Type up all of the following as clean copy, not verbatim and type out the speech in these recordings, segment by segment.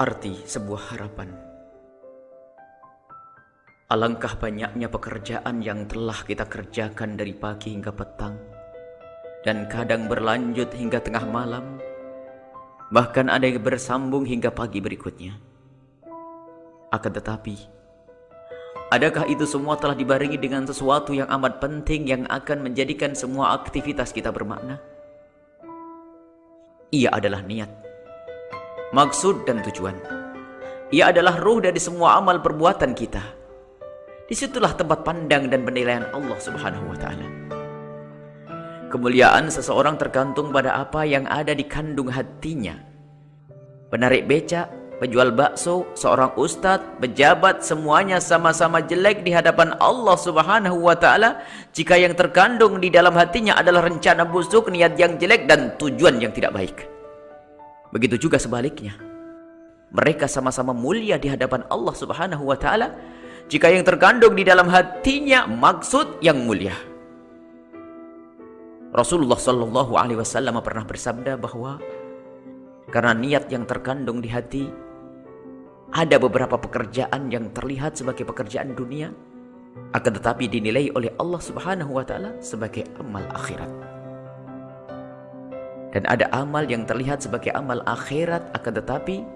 Arti sebuah harapan. Alangkah banyaknya pekerjaan yang telah kita kerjakan dari pagi hingga petang, dan kadang berlanjut hingga tengah malam, bahkan ada yang bersambung hingga pagi berikutnya. Akan tetapi, adakah itu semua telah dibarengi dengan sesuatu yang amat penting yang akan menjadikan semua aktivitas kita bermakna? Ia adalah niat, maksud dan tujuan. Ia adalah ruh dari semua amal perbuatan kita. Disitulah tempat pandang dan penilaian Allah Subhanahu wa Ta'ala. Kemuliaan seseorang tergantung pada apa yang ada di kandung hatinya. Penarik becak, penjual bakso, seorang ustadz, pejabat, semuanya sama-sama jelek di hadapan Allah Subhanahu wa Ta'ala jika yang terkandung di dalam hatinya adalah rencana busuk, niat yang jelek, dan tujuan yang tidak baik. Begitu juga sebaliknya. Mereka sama-sama mulia di hadapan Allah Subhanahu wa Ta'ala jika yang terkandung di dalam hatinya maksud yang mulia. Rasulullah Shallallahu Alaihi Wasallam pernah bersabda bahwa karena niat yang terkandung di hati, ada beberapa pekerjaan yang terlihat sebagai pekerjaan dunia, akan tetapi dinilai oleh Allah Subhanahu wa Ta'ala sebagai amal akhirat. Dan ada amal yang terlihat sebagai amal akhirat, akan tetapi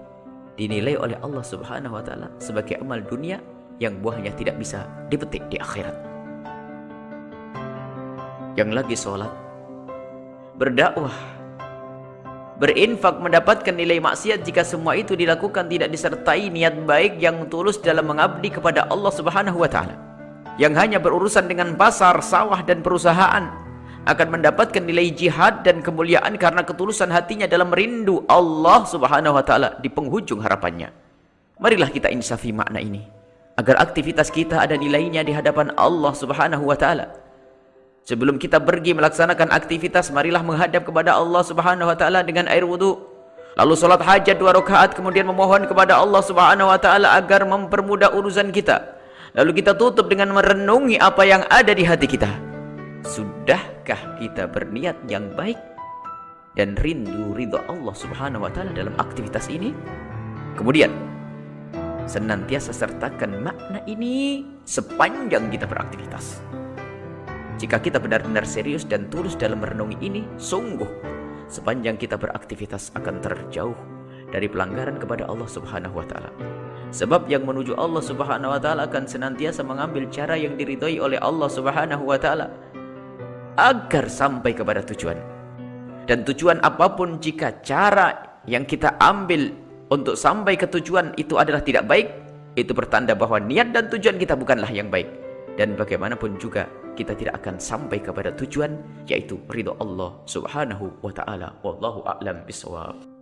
dinilai oleh Allah Subhanahu wa Ta'ala sebagai amal dunia yang buahnya tidak bisa dipetik di akhirat. Yang lagi sholat, berdakwah, berinfak, mendapatkan nilai maksiat jika semua itu dilakukan tidak disertai niat baik yang tulus dalam mengabdi kepada Allah Subhanahu wa Ta'ala, yang hanya berurusan dengan pasar, sawah, dan perusahaan, akan mendapatkan nilai jihad dan kemuliaan karena ketulusan hatinya dalam rindu Allah Subhanahu wa Ta'ala di penghujung harapannya. Marilah kita insafi makna ini agar aktivitas kita ada nilainya di hadapan Allah Subhanahu wa Ta'ala. Sebelum kita pergi melaksanakan aktivitas, marilah menghadap kepada Allah Subhanahu wa Ta'ala dengan air wudu, lalu sholat hajat 2 rakaat, kemudian memohon kepada Allah Subhanahu wa Ta'ala agar mempermudah urusan kita. Lalu kita tutup dengan merenungi apa yang ada di hati kita. Sudahkah kita berniat yang baik dan rindu ridha Allah Subhanahu wa Ta'ala dalam aktivitas ini? Kemudian senantiasa sertakan makna ini sepanjang kita beraktivitas. Jika kita benar-benar serius dan tulus dalam merenungi ini, sungguh sepanjang kita beraktivitas akan terjauh dari pelanggaran kepada Allah Subhanahu wa Ta'ala. Sebab yang menuju Allah Subhanahu wa Ta'ala akan senantiasa mengambil cara yang diridhoi oleh Allah Subhanahu wa Ta'ala agar sampai kepada tujuan. Dan tujuan apapun, jika cara yang kita ambil untuk sampai ke tujuan itu adalah tidak baik, itu bertanda bahwa niat dan tujuan kita bukanlah yang baik. Dan bagaimanapun juga kita tidak akan sampai kepada tujuan, yaitu ridha Allah Subhanahu wa Ta'ala. Wallahu a'lam bishawab.